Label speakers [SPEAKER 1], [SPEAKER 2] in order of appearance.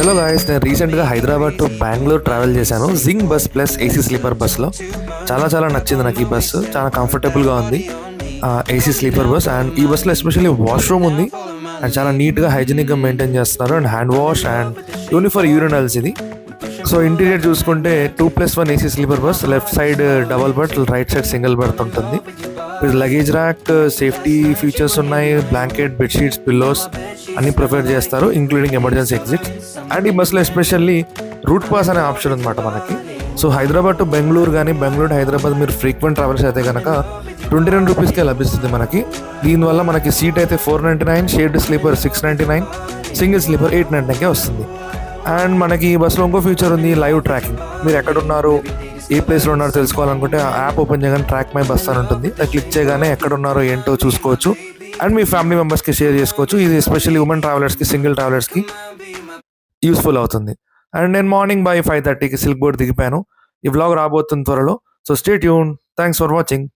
[SPEAKER 1] Hello guys, నేను రీసెంట్గా Hyderabad to Bengaluru travel చేశాను జింగ్ బస్ ప్లస్ ఏసీ స్లీపర్ బస్లో. చాలా నచ్చింది నాకు ఈ బస్సు. చాలా కంఫర్టబుల్గా ఉంది ఏసీ స్లీపర్ బస్. అండ్ ఈ బస్లో ఎస్పెషల్లీ వాష్రూమ్ ఉంది అండ్ చాలా నీట్గా హైజీనిక్గా మెయింటైన్ చేస్తున్నారు. అండ్ హ్యాండ్ వాష్ అండ్ యూనిఫర్ యూరినల్స్ ఇది. సో ఇంటీరియర్ చూసుకుంటే 2+1 AC sleeper bus, left side double berth, right side single berth ఉంటుంది. లగేజ్ ర్యాక్, సేఫ్టీ ఫీచర్స్ ఉన్నాయి, బ్లాంకెట్, బెడ్షీట్స్, పిల్లోస్ అన్ని ప్రిఫర్ చేస్తారు, ఇంక్లూడింగ్ ఎమర్జెన్సీ ఎగ్జిట్. అండ్ ఈ బస్సులో ఎస్పెషల్లీ రూట్ పాస్ అనే ఆప్షన్ అనమాట మనకి. సో హైదరాబాద్ టు బెంగళూరు కానీ బెంగళూరు టు హైదరాబాద్ మీరు ఫ్రీక్వెంట్ ట్రావెల్స్ అయితే కనుక 22 రూపీస్కే లభిస్తుంది మనకి. దీనివల్ల మనకి సీట్ అయితే 499, షేర్డ్ స్లీపర్ 699, సింగిల్ స్లీపర్ 899కే వస్తుంది. అండ్ మనకి ఈ బస్సులో ఇంకో ఫీచర్ ఉంది, లైవ్ ట్రాకింగ్. మీరు ఎక్కడున్నారు, ఏ ప్లేస్లో ఉన్నారో తెలుసుకోవాలనుకుంటే ఆ యాప్ ఓపెన్ చేయగానే ట్రాక్ మై బస్ అని ఉంటుంది. అది క్లిక్ చేయగానే ఎక్కడున్నారో ఏంటో చూసుకోవచ్చు అండ్ మీ ఫ్యామిలీ మెంబర్స్కి షేర్ చేసుకోవచ్చు. ఇది ఎస్పెషల్లీ ఉమెన్ ట్రావెలర్స్కి, సింగిల్ ట్రావెలర్స్కి యూస్ఫుల్ అవుతుంది. అండ్ నేను మార్నింగ్ బై 5:30కి సిల్క్ బోర్డ్ దిగిపోయాను. ఈ వ్లాగ్ రాబోతుంది త్వరలో. So stay tune. Thanks for watching.